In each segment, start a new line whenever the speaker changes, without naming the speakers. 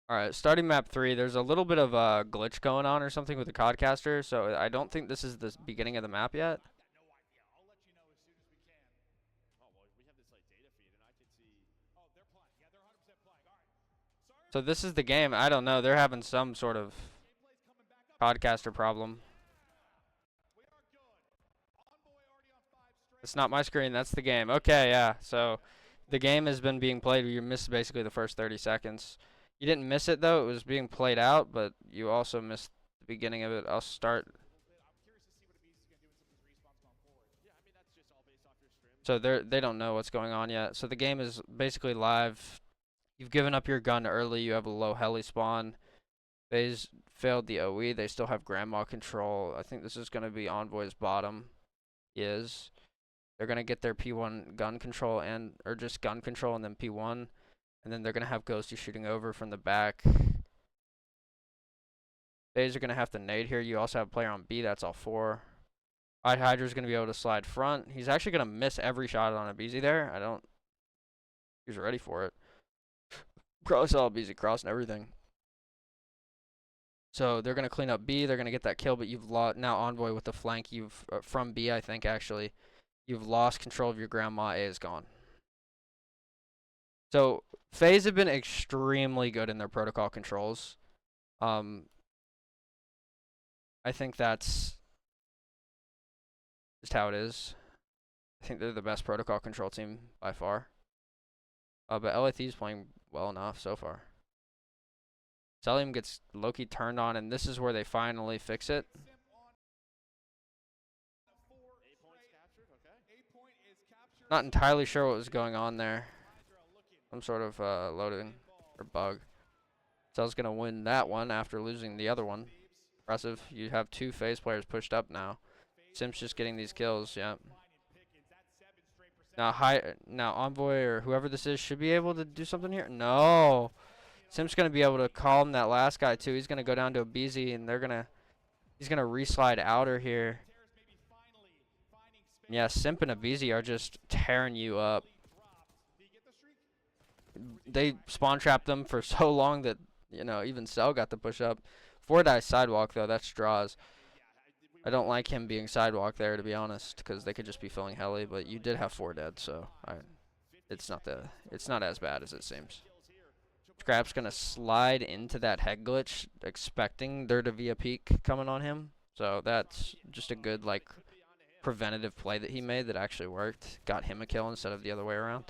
All right, starting map 3, there's a little bit of a glitch going on or something with the codcaster, so I don't think this is the beginning of the map yet. So this is the game. I don't know. They're having some sort of codcaster problem. It's not my screen. That's the game. Okay, yeah. So the game has been being played. You missed basically the first 30 seconds. You didn't miss it, though. It was being played out, but you also missed the beginning of it. I'll start. So they don't know what's going on yet. So the game is basically live. You've given up your gun early. You have a low heli spawn. Faze failed the OE. They still have grandma control. I think this is going to be Envoy's bottom. Is they're going to get their P1 gun control or just gun control and then P1. And then they're going to have Ghosty shooting over from the back. Faze are going to have to nade here. You also have a player on B. That's all 4. Hydra's going to be able to slide front. He's actually going to miss every shot on a BZ there. He's ready for it. Probably saw a BZ cross and everything. So they're going to clean up B. They're going to get that kill, but you've lost now Envoy with the flank. From B, I think, actually. You've lost control of your grandma. A is gone. So Faze have been extremely good in their protocol controls. I think that's just how it is. I think they're the best protocol control team by far. But LA Thieves playing well enough so far. Celium gets Loki turned on, and this is where they finally fix it. Not entirely sure what was going on there. Some sort of loading or bug. Cell's going to win that one after losing the other one. Impressive. You have 2 Faze players pushed up now. Sim's just getting these kills, yeah. Now Envoy or whoever this is should be able to do something here. No. Sim's going to be able to calm that last guy too. He's going to go down to a BZ and he's going to reslide outer here. Yeah, Simp and a BZ are just tearing you up. They spawn trapped them for so long that, even Cell got the push up. 4-die sidewalk though, that's draws. I don't like him being sidewalk there, to be honest, because they could just be filling heli, but you did have 4 dead, so it's not as bad as it seems. Scrap's gonna slide into that head glitch, expecting there to be a peek coming on him. So that's just a good preventative play that he made that actually worked. Got him a kill instead of the other way around.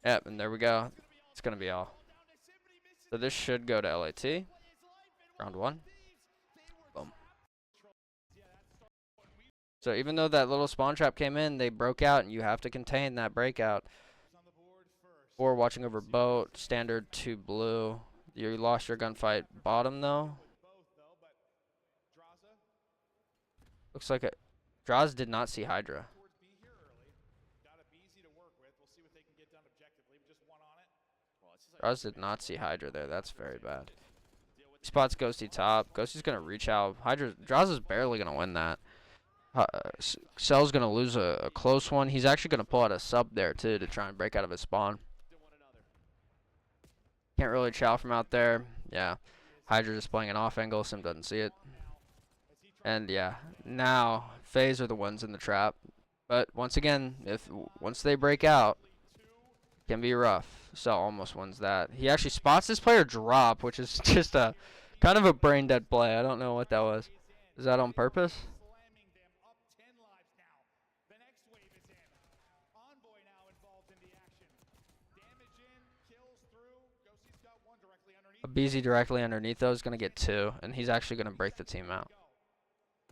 Yep, and there we go. It's gonna be all. So this should go to LAT. Round 1. Boom. So even though that little spawn trap came in, they broke out, and you have to contain that breakout. 4 watching over boat. Standard 2 blue. You lost your gunfight bottom, though. Looks like Draws did not see Hydra. Draws did not see Hydra there. That's very bad. Spots Ghosty top. Ghosty's going to reach out. Draws is barely going to win that. Cell's going to lose a close one. He's actually going to pull out a sub there, too, to try and break out of his spawn. Can't really chow from out there. Yeah. Hydra just playing an off angle. Sim doesn't see it. And, yeah. Now, Faze are the ones in the trap. But, once again, once they break out, it can be rough. Cell almost wins that. He actually spots this player drop, which is just a kind of a brain dead play. I don't know what that was. Is that on purpose? A BZ directly underneath though is going to get 2, and he's actually going to break the team out.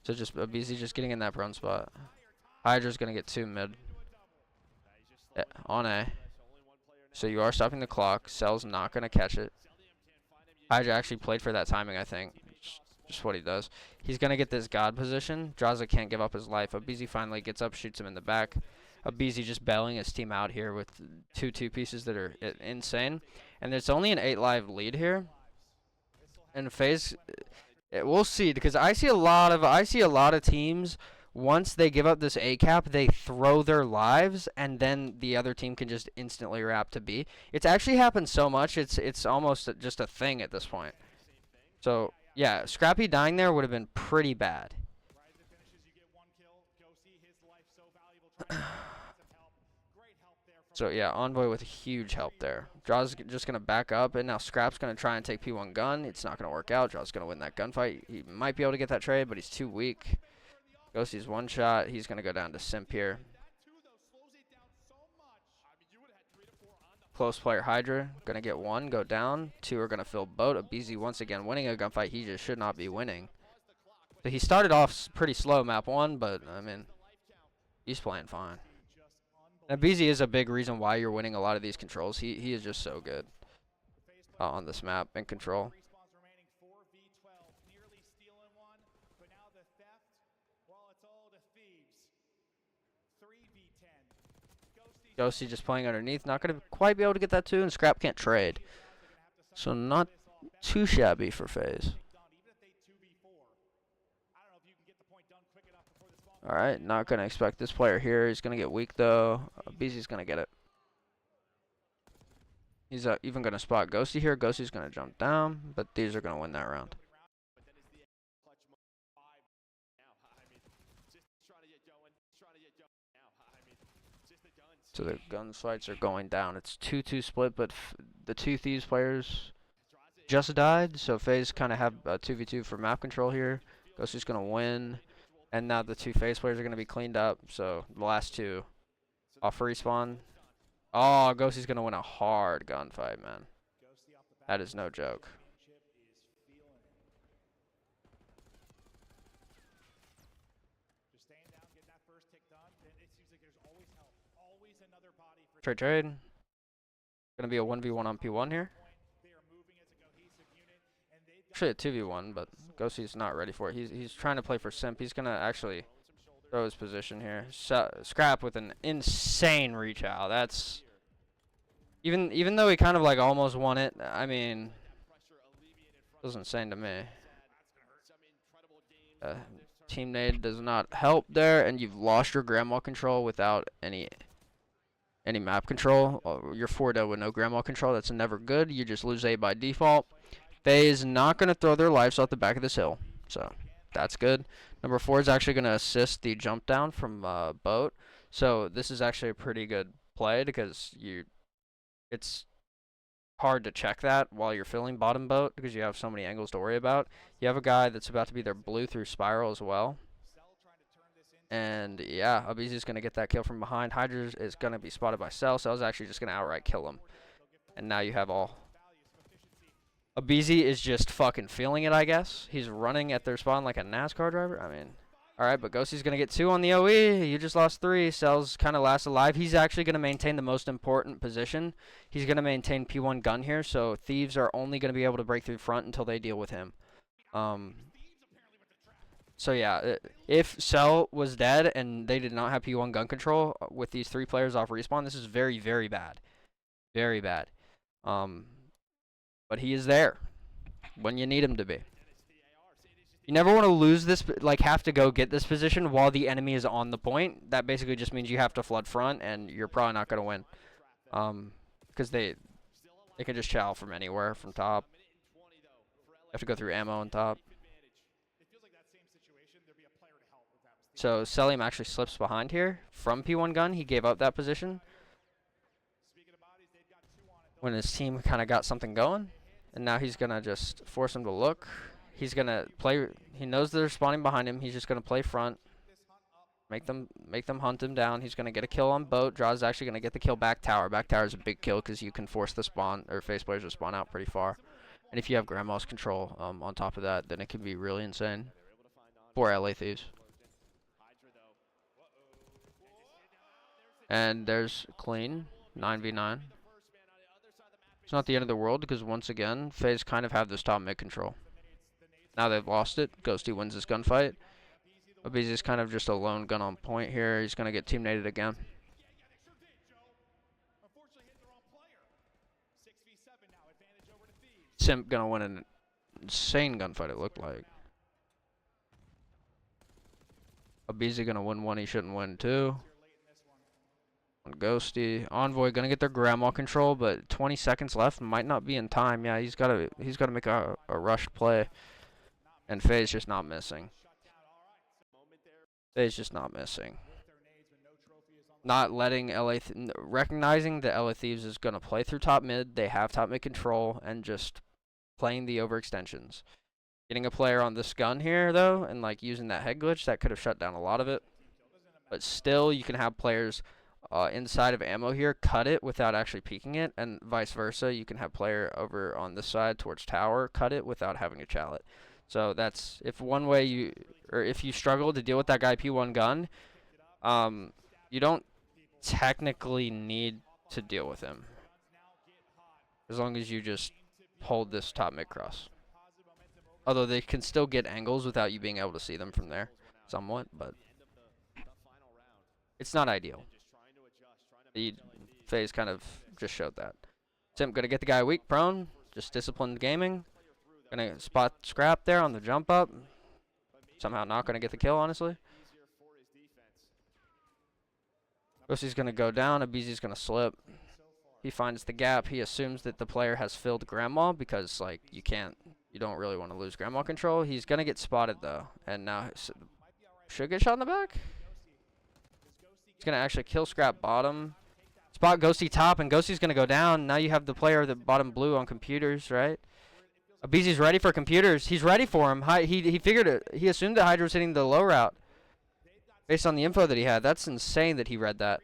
So just a BZ just getting in that prone spot. Hydra's going to get 2 mid. Yeah, on A. So you are stopping the clock. Cell's not going to catch it. Hydra actually played for that timing, I think. Just what he does. He's going to get this god position. Draza can't give up his life. A BZ finally gets up, shoots him in the back. A BZ just bailing his team out here with 2 pieces that are insane. And there's only an 8 live lead here. And Faze, we'll see, because I see a lot of teams once they give up this A cap, they throw their lives, and then the other team can just instantly wrap to B. It's actually happened so much, it's almost just a thing at this point. So, yeah, Scrappy dying there would have been pretty bad. So, yeah, Envoy with huge help there. Draw's just going to back up, and now Scrap's going to try and take P1 gun. It's not going to work out. Draw's going to win that gunfight. He might be able to get that trade, but he's too weak. Ghosty's one shot. He's going to go down to Simp here. Close player Hydra. Going to get one, go down. Two are going to fill boat. Abizi once again winning a gunfight he just should not be winning. So he started off pretty slow map 1, but, I mean, he's playing fine. And Abizi is a big reason why you're winning a lot of these controls. He is just so good on this map in control. Ghosty just playing underneath. Not going to quite be able to get that 2, and Scrap can't trade. So not too shabby for Faze. Alright, not going to expect this player here. He's going to get weak, though. Abizi's going to get it. He's even going to spot Ghosty here. Ghosty's going to jump down, but these are going to win that round. So the gunfights are going down. It's 2-2 split, but the two Thieves players just died, so Faze kind of have a 2v2 for map control here. Ghosty's going to win, and now the two Faze players are going to be cleaned up, so the last two off respawn. Oh, Ghosty's going to win a hard gunfight, man. That is no joke. Trade. Gonna be a 1v1 on P1 here. Actually a 2v1, but Ghosty's not ready for it. He's trying to play for Simp. He's gonna actually throw his position here. Scrap with an insane reach out. That's even though he kind of like almost won it. I mean, it was insane to me. Team nade does not help there, and you've lost your grandma control without any map control. You're 4-0 with no grandma control. That's never good. You just lose A by default. Faze not going to throw their lives off the back of this hill, so that's good. Number 4 is actually going to assist the jump down from boat. So this is actually a pretty good play because it's hard to check that while you're filling bottom boat because you have so many angles to worry about. You have a guy that's about to be their blue through spiral as well. And yeah, Abizi's going to get that kill from behind. Hydra is going to be spotted by Cell. Cell's actually just going to outright kill him. And now you have all. Abizi is just fucking feeling it, I guess. He's running at their spawn like a NASCAR driver. I mean, alright, but Ghosty's going to get 2 on the OE. You just lost 3. Cell's kind of last alive. He's actually going to maintain the most important position. He's going to maintain P1 gun here, so Thieves are only going to be able to break through front until they deal with him. So yeah, if Cell was dead and they did not have P1 gun control with these 3 players off respawn, this is very, very bad. Very bad. But he is there when you need him to be. You never want to lose this, like have to go get this position while the enemy is on the point. That basically just means you have to flood front, and you're probably not going to win. Because they can just chow from anywhere, from top. You have to go through ammo on top. So Selim actually slips behind here from P1 gun. He gave up that position when his team kind of got something going. And now he's going to just force him to look. He's going to play. He knows they're spawning behind him. He's just going to play front. Make them hunt him down. He's going to get a kill on boat. Draw's actually going to get the kill back tower. Back tower is a big kill because you can force the spawn or Faze players to spawn out pretty far. And if you have Grandma's control on top of that, then it can be really insane for LA Thieves. And there's clean, 9v9. It's not the end of the world because once again, Faze kind of have this top mid control. Now they've lost it. Ghosty wins this gunfight. Abizi's kind of just a lone gun on point here. He's going to get team naded again. Simp going to win an insane gunfight, it looked like. Abizi gonna win one he shouldn't win two. On Ghosty. Envoy gonna get their grandma control, but 20 seconds left. Might not be in time. Yeah, he's gotta make a rushed play. And Faze just not missing. Faze just not missing. Not letting recognizing that LA Thieves is gonna play through top mid. They have top mid control and just playing the overextensions. Getting a player on this gun here though, and like using that head glitch, that could have shut down a lot of it. But still, you can have players inside of ammo here cut it without actually peeking it, and vice versa. You can have player over on this side towards tower cut it without having to chow it. So that's if one way if you struggle to deal with that guy P1 gun, you don't technically need to deal with him as long as you just hold this top mid cross. Although they can still get angles without you being able to see them from there, somewhat, but it's not ideal. The Faze kind of just showed that. Tim gonna get the guy weak prone, just disciplined gaming. Gonna spot scrap there on the jump up. Somehow not gonna get the kill, honestly. Ghosty's gonna go down, Abizi's gonna slip. He finds the gap, he assumes that the player has filled grandma because like you don't really want to lose grandma control. He's gonna get spotted though, and now should get shot in the back. He's gonna actually kill scrap bottom. Spot Ghosty top, and Ghosty's gonna go down. Now you have the player that bottom blue on computers, right? Abizi's ready for computers. He's ready for him. He figured it. He assumed that Hydra was hitting the low route based on the info that he had. That's insane that he read that.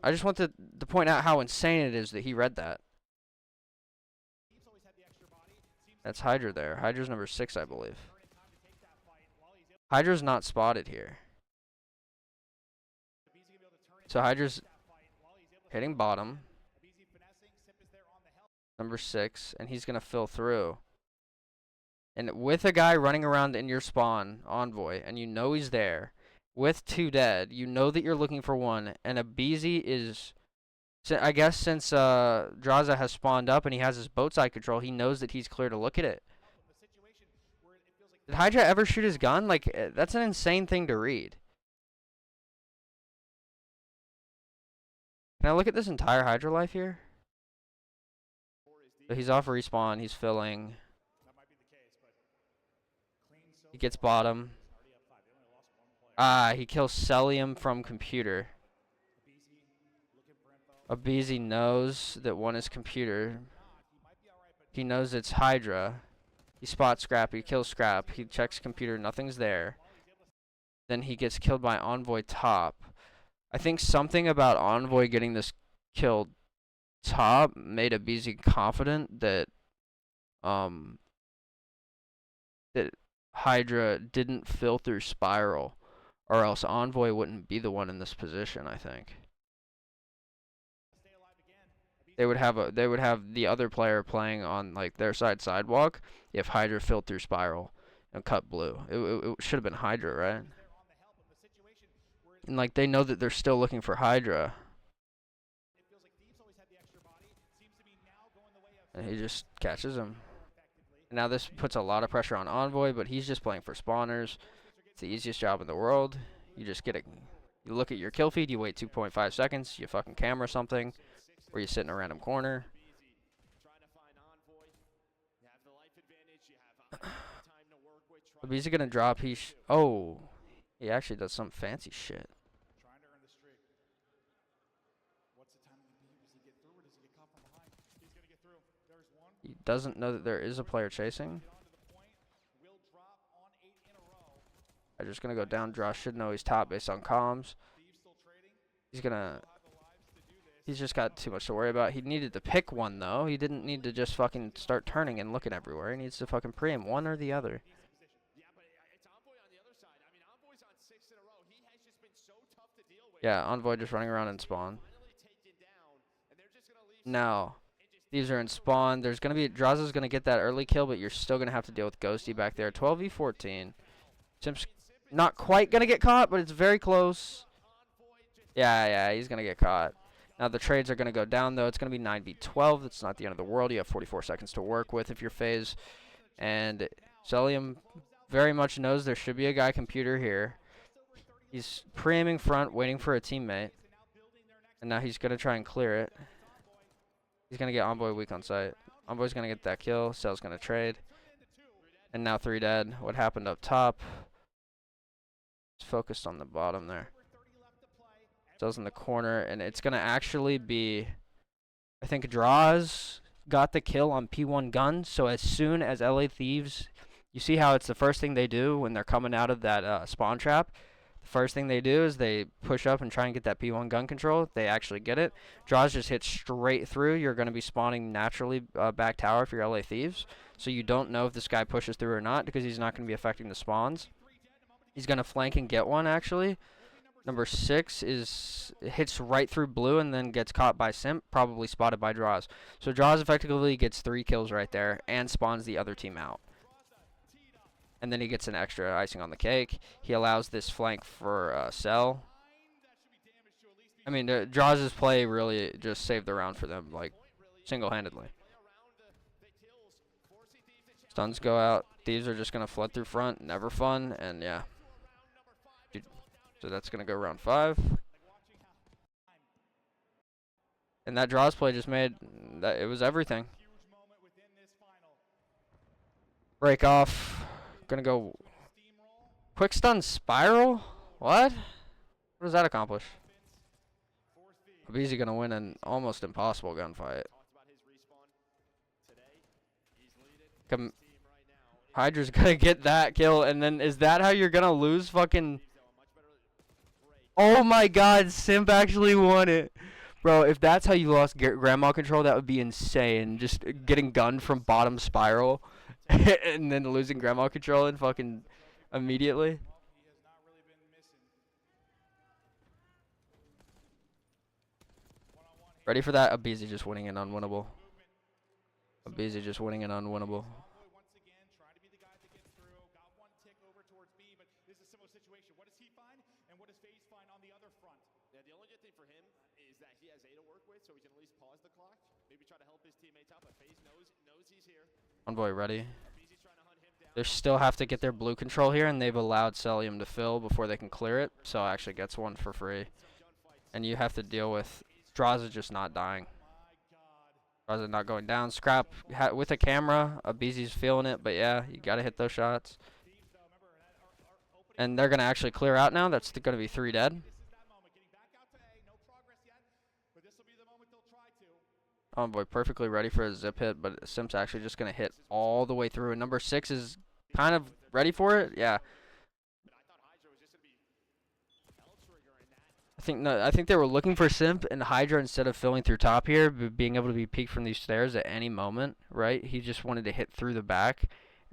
I just want to point out how insane it is that he read that. That's Hydra there. Hydra's number 6, I believe. Hydra's not spotted here. So Hydra's hitting bottom. Number 6, and he's going to fill through. And with a guy running around in your spawn, Envoy, and you know he's there, with 2 dead, you know that you're looking for 1, and Abizi is... I guess since Draza has spawned up and he has his boat side control, he knows that he's clear to look at it. Did Hydra ever shoot his gun? Like, that's an insane thing to read. Can I look at this entire Hydra life here? So he's off respawn, he's filling. He gets bottom. He kills Celium from computer. Abizi knows that 1 is computer. He knows it's Hydra. He spots Scrap, he kills Scrap. He checks computer, nothing's there. Then he gets killed by Envoy top. I think something about Envoy getting this kill top made Abizi confident that that Hydra didn't fill through Spiral, or else Envoy wouldn't be the one in this position, I think. They would have the other player playing on like their sidewalk if Hydra filled through Spiral and cut blue. It should have been Hydra, right? And like they know that they're still looking for Hydra. And he just catches him. And now this puts a lot of pressure on Envoy, but he's just playing for spawners. It's the easiest job in the world. You just get you look at your kill feed, you wait 2.5 seconds, you fucking camera something. Or you sit in a random corner. He's gonna drop. He actually does some fancy shit. He doesn't know that there is a player chasing. I'm just gonna go down. Draw should know he's top based on comms. He's just got too much to worry about. He needed to pick 1, though. He didn't need to just fucking start turning and looking everywhere. He needs to fucking preempt 1 or the other. Yeah, Envoy just running around in spawn. Now, these are in spawn. There's going to be... Draza's going to get that early kill, but you're still going to have to deal with Ghosty back there. 12v14. Tim's not quite going to get caught, but it's very close. Yeah, he's going to get caught. Now the trades are going to go down, though. It's going to be 9v12. It's not the end of the world. You have 44 seconds to work with if you're Faze. And Celium very much knows there should be a guy computer here. He's pre-aiming front, waiting for a teammate. And now he's going to try and clear it. He's going to get Envoy weak on sight. Envoy's going to get that kill. Cell's going to trade. And now 3 dead. What happened up top? It's focused on the bottom there. Cell's in the corner. And it's going to actually be, I think, Draws got the kill on P1 gun. So as soon as LA Thieves, you see how it's the first thing they do when they're coming out of that spawn trap. First thing they do is they push up and try and get that P1 gun control. They actually get it. Draws just hit straight through. You're going to be spawning naturally back tower if you're LA Thieves. So you don't know if this guy pushes through or not because he's not going to be affecting the spawns. He's going to flank and get one, actually. Number 6 hits right through blue and then gets caught by Simp, probably spotted by Draws. So Draws effectively gets 3 kills right there and spawns the other team out. And then he gets an extra icing on the cake. He allows this flank for Cell. I mean, Draws' play really just saved the round for them, like, single-handedly. Stuns go out. Thieves are just going to flood through front. Never fun. And, yeah. So that's going to go round 5. And that Draws play just made that it was everything. Break off. Gonna go quick stun spiral. What does that accomplish? Abizi gonna win an almost impossible gunfight. Come, Hydra's gonna get that kill, and then is that how you're gonna lose? Fucking. Oh my God, Simp actually won it, bro. If that's how you lost grandma control, that would be insane. Just getting gunned from bottom spiral. And then losing grandma control and fucking immediately. Ready for that? Abizi just winning an unwinnable. Abizi just winning an unwinnable.
The only good thing for him is that he has A to work with, so he can at least pause the clock. Maybe try to help his teammates out, but Faze knows he's here.
Envoy ready. They still have to get their blue control here, and they've allowed Celium to fill before they can clear it. So actually gets one for free. And you have to deal with Draws is just not dying. Draws is not going down. Scrap with a camera. Abizi's feeling it, but yeah, you got to hit those shots. And they're going to actually clear out now. That's going to be 3 dead. Envoy perfectly ready for a zip hit, but Simp's actually just going to hit all the way through. And number 6 is kind of ready for it. Yeah. I think they were looking for Simp and Hydra instead of filling through top here, being able to be peeked from these stairs at any moment, right? He just wanted to hit through the back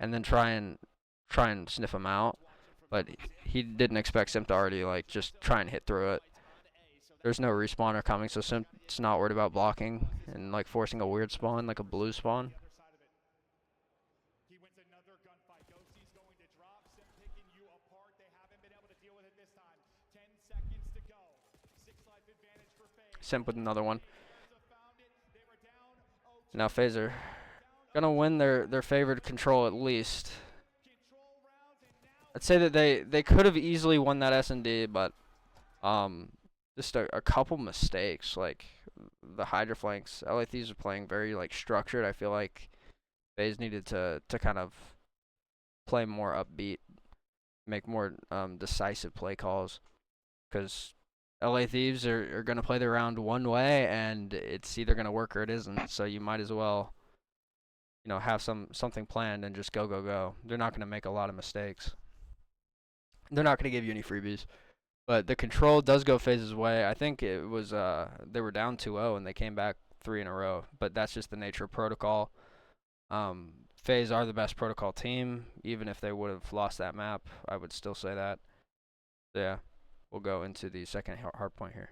and then try and sniff him out. But he didn't expect Simp to already like just try and hit through it. There's no respawner coming, so Simp's not worried about blocking and like forcing a weird spawn, like a blue spawn. Simp with another one. Now Phaser gonna win their favored control at least. I'd say that they could have easily won that S&D, but just a couple mistakes, like the Hydra flanks. LA Thieves are playing very like structured. I feel like Faze needed to kind of play more upbeat, make more decisive play calls, because LA Thieves are going to play the round one way, and it's either going to work or it isn't. So you might as well, you know, have something planned and just go. They're not going to make a lot of mistakes. They're not going to give you any freebies. But the control does go Faze's way. I think it was they were down 2-0 and they came back 3 in a row. But that's just the nature of protocol. Faze are the best protocol team. Even if they would have lost that map, I would still say that. So yeah, we'll go into the second hard point here.